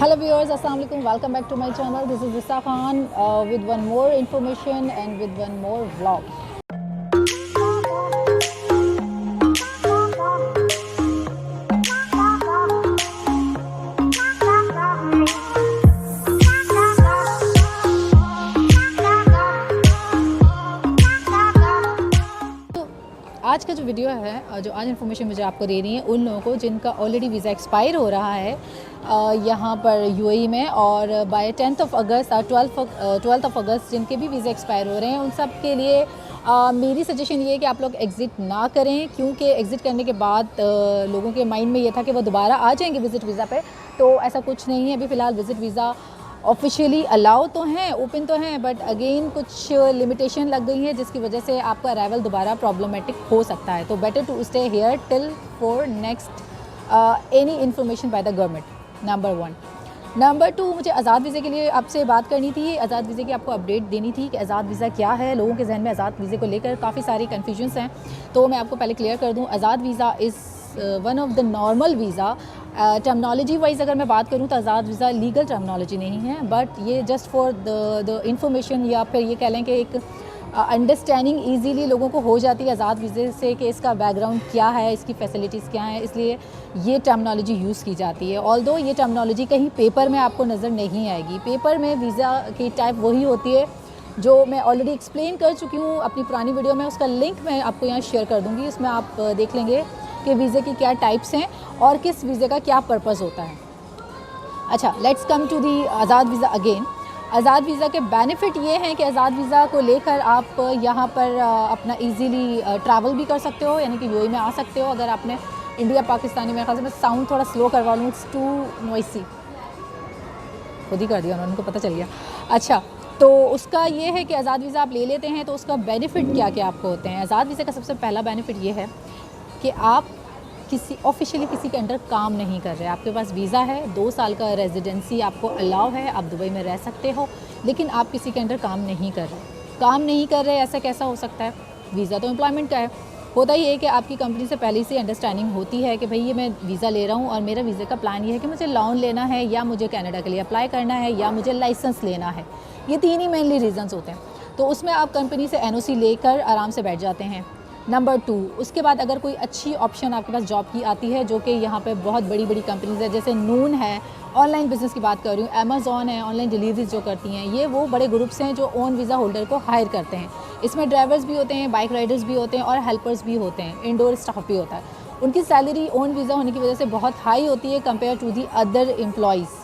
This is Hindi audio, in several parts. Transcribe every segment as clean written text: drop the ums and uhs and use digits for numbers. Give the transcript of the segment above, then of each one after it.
Hello viewers, Assalamu alaikum. Welcome back to my channel. This is Risa Khan with one more information and with one more vlog. आज का जो वीडियो है, जो आज इन्फॉर्मेशन मुझे आपको दे रही है उन लोगों को जिनका ऑलरेडी वीज़ा एक्सपायर हो रहा है यहाँ पर यूएई में, और बाय 10th ऑफ अगस्त और 12th ऑफ अगस्त जिनके भी वीज़ा एक्सपायर हो रहे हैं, उन सब के लिए मेरी सजेशन ये है कि आप लोग एग्ज़िट ना करें, क्योंकि एग्ज़िट करने के बाद लोगों के माइंड में ये था कि वो दोबारा आ जाएंगे विज़िट वीज़ा पे। तो ऐसा कुछ नहीं है। अभी फ़िलहाल विज़िट वीज़ा ऑफिशियली अलाउ तो हैं, ओपन तो हैं, बट अगेन कुछ लिमिटेशन लग गई है जिसकी वजह से आपका अराइवल दोबारा प्रॉब्लमेटिक हो सकता है। तो better to stay here till for next any information by the government, number 1। Number 2, मुझे आज़ाद वीज़े के लिए आपसे बात करनी थी। आज़ाद वीज़े की आपको अपडेट देनी थी कि आज़ाद वीज़ा क्या है। लोगों के जहन में आज़ाद वीज़े को लेकर काफ़ी सारी कन्फ्यूजन्स हैं, तो मैं आपको पहले क्लियर कर दूँ। Azad visa is one of the normal visa. Terminology wise अगर मैं बात करूँ तो आज़ाद वीज़ा लीगल टर्मिनोलॉजी नहीं है, बट ये जस्ट फॉर द इंफॉर्मेशन, या फिर ये कह लें कि एक अंडरस्टैंडिंग ईजीली लोगों को हो जाती है आज़ाद वीज़े से कि इसका बैकग्राउंड क्या है, इसकी फैसिलिटीज़ क्या हैं, इसलिए ये टर्मिनोलॉजी यूज़ की जाती है। ऑल्दो ये टर्मिनोलॉजी कहीं पेपर में आपको नज़र नहीं आएगी। पेपर में वीज़ा की टाइप वही होती है जो मैं ऑलरेडी एक्सप्लेन कर चुकी हूँ अपनी पुरानी वीडियो में। उसका लिंक मैं आपको यहाँ शेयर कर दूँगी, उसमें आप देख लेंगे कि वीज़े की क्या टाइप्स हैं और किस वीज़े का क्या पर्पज़ होता है। अच्छा, लेट्स कम टू दी आज़ाद वीज़ा अगेन। आज़ाद वीज़ा के बेनिफिट ये हैं कि आज़ाद वीज़ा को लेकर आप यहाँ पर अपना इजीली ट्रैवल भी कर सकते हो, यानी कि यूएई में आ सकते हो। अगर आपने इंडिया पाकिस्तानी, मेरे ख्याल से मैं साउंड थोड़ा स्लो करवा लूँ, इट्स टू नॉइसी, खुद ही कर दिया उन्होंने, उनको पता चल गया। अच्छा, तो उसका ये है कि आज़ाद वीज़ा आप ले लेते हैं तो उसका बेनिफिट क्या क्या आपको होते हैं। आज़ाद वीज़ा का सबसे पहला बेनिफिट ये है कि आप ऑफिशियली किसी के अंडर काम नहीं कर रहे। आपके पास वीज़ा है, 2 साल का रेजिडेंसी आपको अलाउ है, आप दुबई में रह सकते हो, लेकिन आप किसी के अंडर काम नहीं कर रहे। काम नहीं कर रहे ऐसा कैसा हो सकता है? वीज़ा तो एम्प्लॉयमेंट का है। होता ही है कि आपकी कंपनी से पहले से अंडरस्टैंडिंग होती है कि भाई ये मैं वीज़ा ले रहा हूँ और मेरा वीज़े का प्लान ये है कि मुझे लोन लेना है, या मुझे कनाडा के लिए अप्लाई करना है, या मुझे लाइसेंस लेना है। ये 3 ही मेनली रीज़न्स होते हैं। तो उसमें आप कंपनी से एनओसी लेकर आराम से बैठ जाते हैं। नंबर 2, उसके बाद अगर कोई अच्छी ऑप्शन आपके पास जॉब की आती है, जो कि यहाँ पे बहुत बड़ी बड़ी कंपनीज़ है, जैसे नून है, ऑनलाइन बिज़नेस की बात कर रही हूँ, अमेज़ॉन है, ऑनलाइन डिलीवरीज जो करती हैं, ये वो बड़े ग्रुप्स हैं जो ओन वीज़ा होल्डर को हायर करते हैं। इसमें ड्राइवर्स भी होते हैं, बाइक राइडर्स भी होते हैं और हेल्पर्स भी होते हैं, इंडोर स्टाफ भी होता है। उनकी सैलरी ओन वीज़ा होने की वजह से बहुत हाई होती है compare to the other employees,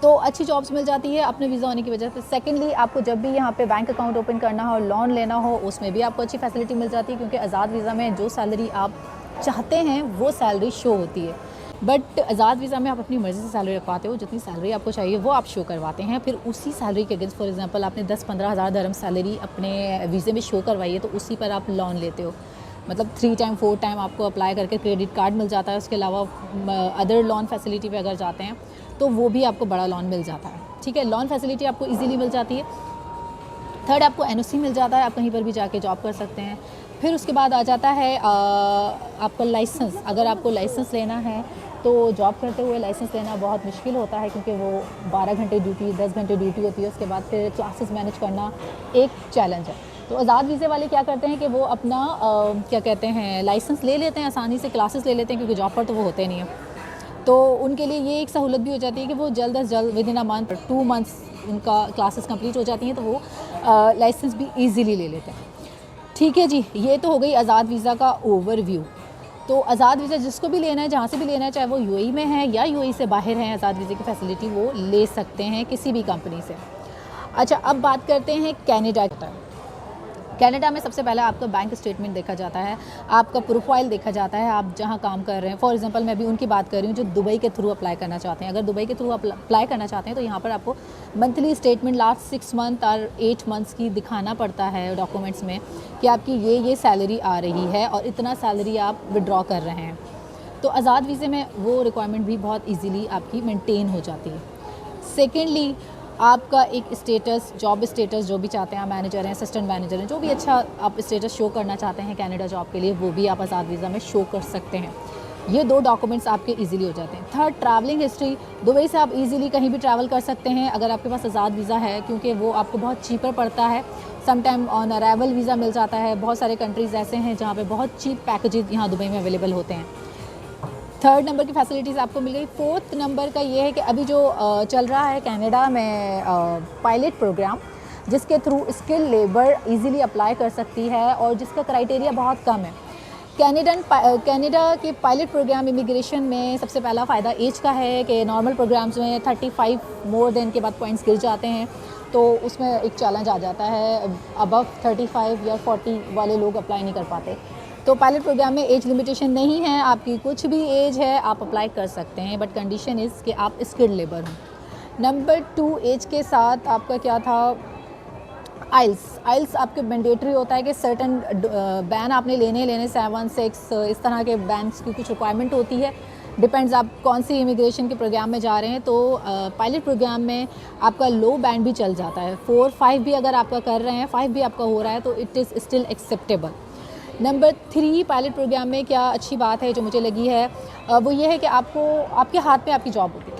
तो अच्छी जॉब्स मिल जाती है अपने वीज़ा होने की वजह से। सेकेंडली, आपको जब भी यहाँ पे बैंक अकाउंट ओपन करना हो, लोन लेना हो, उसमें भी आपको अच्छी फैसिलिटी मिल जाती है, क्योंकि आज़ाद वीज़ा में जो सैलरी आप चाहते हैं वो सैलरी शो होती है। बट आज़ाद वीज़ा में आप अपनी मर्ज़ी से सैलरी रखवाते हो, जितनी सैलरी आपको चाहिए वो आप शो करवाते हैं। फिर उसी सैलरी के अगेंस्ट, फॉर एग्जांपल आपने 10-15 हज़ार दरहम सैलरी अपने वीज़े में शो करवाई है, तो उसी पर आप लोन लेते हो। मतलब 3 टाइम 4 टाइम आपको अप्लाई करके क्रेडिट कार्ड मिल जाता है। उसके अलावा अदर लोन फैसिलिटी पे अगर जाते हैं तो वो भी आपको बड़ा लोन मिल जाता है। ठीक है, लोन फैसिलिटी आपको इजीली मिल जाती है। थर्ड, आपको एनओसी मिल जाता है, आप कहीं पर भी जाके जॉब कर सकते हैं। फिर उसके बाद आ जाता है आपका लाइसेंस। अगर आपको लाइसेंस लेना है तो जॉब करते हुए लाइसेंस लेना बहुत मुश्किल होता है, क्योंकि वो 12 घंटे ड्यूटी, 10 घंटे ड्यूटी होती है। उसके बाद फिर क्लासेस मैनेज करना एक चैलेंज है। तो आज़ाद वीज़े वाले क्या करते हैं कि वो अपना क्या कहते हैं, लाइसेंस ले लेते हैं, आसानी से क्लासेस ले लेते हैं, क्योंकि जॉब पर तो वो होते नहीं हैं। तो उनके लिए ये एक सहूलत भी हो जाती है कि वो जल्द अज जल्द with in a month, 2 months उनका क्लासेस कंप्लीट हो जाती हैं, तो वो लाइसेंस भी इजीली ले लेते हैं। ठीक है जी, ये तो हो गई आज़ाद वीज़ा का ओवरव्यू। तो आज़ाद वीज़ा जिसको भी लेना है, जहाँ से भी लेना है, चाहे वो यूएई में है या यूएई से बाहर है, आज़ाद वीज़े की फ़ैसिलिटी वो ले सकते हैं किसी भी कंपनी से। अच्छा, अब बात करते हैं कनाडा का। कनाडा में सबसे पहले आपका बैंक स्टेटमेंट देखा जाता है, आपका प्रोफाइल देखा जाता है, आप जहाँ काम कर रहे हैं। फॉर एग्जांपल मैं भी उनकी बात कर रही हूँ जो दुबई के थ्रू अप्लाई करना चाहते हैं। अगर दुबई के थ्रू अप्लाई करना चाहते हैं तो यहाँ पर आपको मंथली स्टेटमेंट लास्ट 6 मंथ और 8 मंथ्स की दिखाना पड़ता है डॉक्यूमेंट्स में, कि आपकी ये सैलरी आ रही है और इतना सैलरी आप विड्रॉ कर रहे हैं। तो आज़ाद वीज़े में वो रिक्वायरमेंट भी बहुत ईजीली आपकी मेनटेन हो जाती है। सेकेंडली, आपका एक स्टेटस, जॉब स्टेटस जो भी चाहते हैं, आप मैनेजर हैं, असिस्टेंट मैनेजर हैं, जो भी अच्छा आप स्टेटस शो करना चाहते हैं कनाडा जॉब के लिए, वो भी आप आज़ाद वीज़ा में शो कर सकते हैं। ये 2 डॉक्यूमेंट्स आपके इजीली हो जाते हैं। Third, travelling history. दुबई से आप इजीली कहीं भी ट्रैवल कर सकते हैं अगर आपके पास आज़ाद वीज़ा है, क्योंकि वो आपको बहुत चीपर पड़ता है। Some time on arrival visa मिल जाता है। बहुत सारे कंट्रीज़ ऐसे हैं जहाँ पे बहुत चीप पैकेजेस यहाँ दुबई में अवेलेबल होते हैं। थर्ड नंबर की फैसिलिटीज़ आपको मिल गई। फोर्थ नंबर का ये है कि अभी जो चल रहा है कनाडा में पायलट प्रोग्राम, जिसके through skill labour easily apply कर सकती है और जिसका क्राइटेरिया बहुत कम है। कनाडा के पायलट प्रोग्राम इमिग्रेशन में सबसे पहला फ़ायदा एज का है कि नॉर्मल प्रोग्राम्स में 35 मोर देन के बाद पॉइंट्स गिर जाते हैं, तो उसमें एक चैलेंज आ जाता है। अबव 35 या 40 वाले लोग अप्लाई नहीं कर पाते। तो पायलट प्रोग्राम में एज लिमिटेशन नहीं है, आपकी कुछ भी एज है आप अप्लाई कर सकते हैं, बट कंडीशन इज़ कि आप स्किल्ड लेबर हो। नंबर 2, एज के साथ आपका क्या था, आइल्स आपके मैंडेटरी होता है कि सर्टन बैन आपने लेने 7, 6 इस तरह के बैंस की कुछ रिक्वायरमेंट होती है। डिपेंड्स आप कौन सी इमिग्रेशन के प्रोग्राम में जा रहे हैं। तो पायलट प्रोग्राम में आपका लो बैंड भी चल जाता है। 4, 5 भी अगर आपका कर रहे हैं, 5 भी आपका हो रहा है तो it is still acceptable. Number 3, pilot program में क्या अच्छी बात है जो मुझे लगी है वो ये है कि आपके हाथ में आपकी जॉब होती है।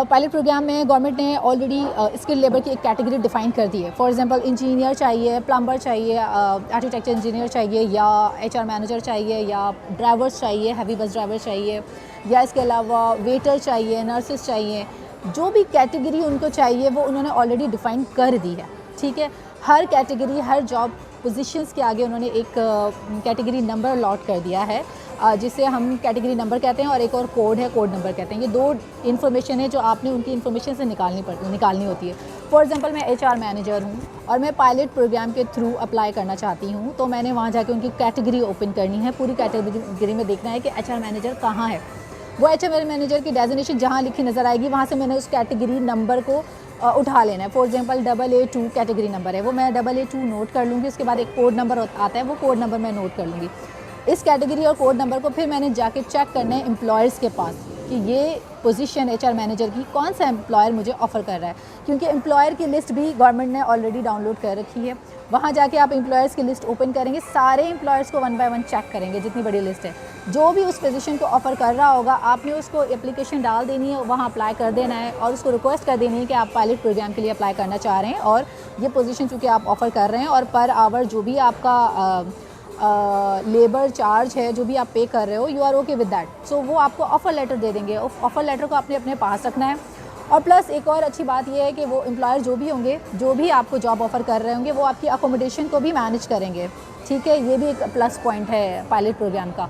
पायलट प्रोग्राम में गवर्नमेंट ने ऑलरेडी स्किल लेबर की एक कैटेगरी डिफाइन कर दी है। फॉर एग्जांपल इंजीनियर चाहिए, प्लम्बर चाहिए, आर्किटेक्चर इंजीनियर चाहिए, या एचआर मैनेजर चाहिए, या ड्राइवर्स चाहिए, हैवी बस ड्राइवर चाहिए, या इसके अलावा वेटर चाहिए, नर्सेस चाहिए। जो भी कैटेगरी उनको चाहिए वो उन्होंने ऑलरेडी डिफ़ाइन कर दी है। ठीक है, हर कैटेगरी, हर जॉब पोजीशंस के आगे उन्होंने एक कैटेगरी नंबर अलॉट कर दिया है, जिसे हम कैटेगरी नंबर कहते हैं, और एक और कोड है, कोड नंबर कहते हैं। ये 2 इन्फॉर्मेशन है जो आपने उनकी इन्फॉर्मेशन से निकालनी होती है। फॉर एग्जांपल मैं एचआर मैनेजर हूँ और मैं पायलट प्रोग्राम के थ्रू अप्लाई करना चाहती हूँ, तो मैंने वहाँ जाके उनकी कैटेगरी ओपन करनी है। पूरी कैटेगरी में देखना है कि एचआर मैनेजर कहाँ है। वो एचआर मैनेजर की डेजिग्नेशन जहाँ लिखी नज़र आएगी वहाँ से मैंने उस कैटेगरी नंबर को उठा लेना है। For example AA2 category number है, वो मैं AA2 नोट कर लूँगी। उसके बाद एक कोड नंबर आता है, वो कोड नंबर मैं नोट कर लूँगी। इस कैटेगरी और कोड नंबर को फिर मैंने जाके चेक करना है एम्प्लॉयर्स के पास कि ये पोजीशन एचआर मैनेजर की कौन सा एम्प्लॉयर मुझे ऑफ़र कर रहा है, क्योंकि एम्प्लॉयर की लिस्ट भी गवर्नमेंट ने ऑलरेडी डाउनलोड कर रखी है। वहाँ जाके आप एम्प्लॉयर्स की लिस्ट ओपन करेंगे, सारे एम्प्लॉयर्स को 1 बाय 1 चेक करेंगे, जितनी बड़ी लिस्ट है। जो भी उस पोजीशन को ऑफ़र कर रहा होगा आपने उसको एप्लीकेशन डाल देनी है, वहाँ अप्लाई कर देना है और उसको रिक्वेस्ट कर देनी है कि आप पायलट प्रोग्राम के लिए अप्लाई करना चाह रहे हैं और ये पोजीशन चूँकि आप ऑफ़र कर रहे हैं, और पर आवर जो भी आपका लेबर चार्ज है जो भी आप पे कर रहे हो, you are okay with that. So वो आपको ऑफ़र लेटर दे देंगे। ऑफ़र लेटर को आपने अपने पास रखना है। और प्लस एक और अच्छी बात ये है कि वो एम्प्लॉयर जो भी होंगे, जो भी आपको जॉब ऑफ़र कर रहे होंगे, वो आपकी अकोमोडेशन को भी मैनेज करेंगे। ठीक है, ये भी एक प्लस पॉइंट है पायलट प्रोग्राम का।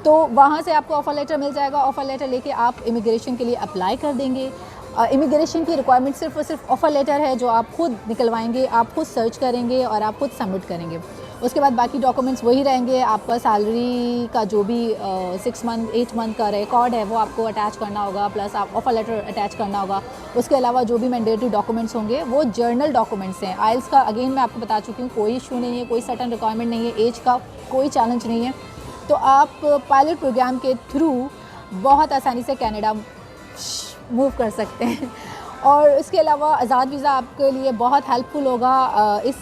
तो वहाँ से आपको ऑफ़र लेटर मिल जाएगा। ऑफ़र लेटर लेके आप इमिग्रेशन के लिए अप्लाई कर देंगे। इमिग्रेशन की रिक्वायरमेंट सिर्फ और सिर्फ ऑफ़र लेटर है जो आप खुद निकलवाएंगे, आप खुद सर्च करेंगे और आप खुद सबमिट करेंगे। उसके बाद बाकी डॉक्यूमेंट्स वही रहेंगे। आपका सैलरी का जो भी 6 मंथ 8 मंथ का रिकॉर्ड है वो आपको अटैच करना होगा, प्लस आप ऑफ़र लेटर अटैच करना होगा। उसके अलावा जो भी मैंडेटरी डॉक्यूमेंट्स होंगे वो जर्नल डॉक्यूमेंट्स हैं। आइल्स का अगेन मैं आपको बता चुकी हूँ, कोई इशू नहीं है, कोई सर्टन रिक्वायरमेंट नहीं है, एज का कोई चैलेंज नहीं है। तो आप पायलट प्रोग्राम के थ्रू बहुत आसानी से कनाडा मूव कर सकते हैं। और इसके अलावा आज़ाद वीज़ा आपके लिए बहुत हेल्पफुल होगा इस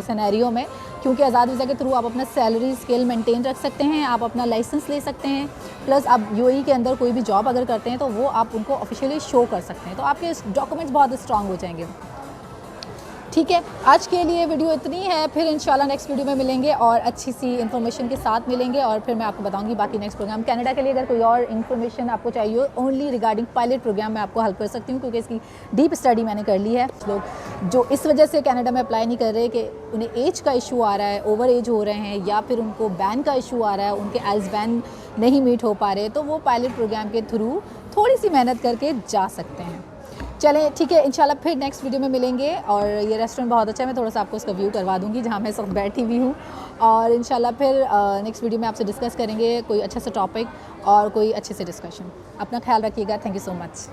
सिनेरियो में, क्योंकि आज़ाद वीज़ा के थ्रू आप अपना सैलरी स्केल मेंटेन रख सकते हैं, आप अपना लाइसेंस ले सकते हैं, प्लस आप यूएई के अंदर कोई भी जॉब अगर करते हैं तो वो आप उनको ऑफिशियली शो कर सकते हैं। तो आपके डॉक्यूमेंट्स बहुत स्ट्रांग हो जाएंगे। ठीक है, आज के लिए वीडियो इतनी है, फिर इंशाल्लाह नेक्स्ट वीडियो में मिलेंगे और अच्छी सी इन्फॉर्मेशन के साथ मिलेंगे, और फिर मैं आपको बताऊंगी बाकी नेक्स्ट प्रोग्राम। कनाडा के लिए अगर कोई और इन्फॉर्मेशन आपको चाहिए ओनली रिगार्डिंग पायलट प्रोग्राम मैं आपको हेल्प कर सकती हूँ, क्योंकि इसकी डीप स्टडी मैंने कर ली है। लोग जो इस वजह से कनाडा में अप्लाई नहीं कर रहे कि उन्हें एज का इशू आ रहा है, ओवर एज हो रहे हैं, या फिर उनको बैन का इशू आ रहा है, उनके एल्स बैन नहीं मीट हो पा रहे, तो वो पायलट प्रोग्राम के थ्रू थोड़ी सी मेहनत करके जा सकते हैं। चलें, ठीक है, इंशाल्लाह फिर नेक्स्ट वीडियो में मिलेंगे। और ये रेस्टोरेंट बहुत अच्छा है, मैं थोड़ा सा आपको उसका व्यू करवा दूँगी जहाँ मैं इस वक्त बैठी हुई हूँ। और इंशाल्लाह फिर नेक्स्ट वीडियो में आपसे डिस्कस करेंगे कोई अच्छा सा टॉपिक और कोई अच्छे से डिस्कशन। अपना ख्याल रखिएगा। Thank you so much.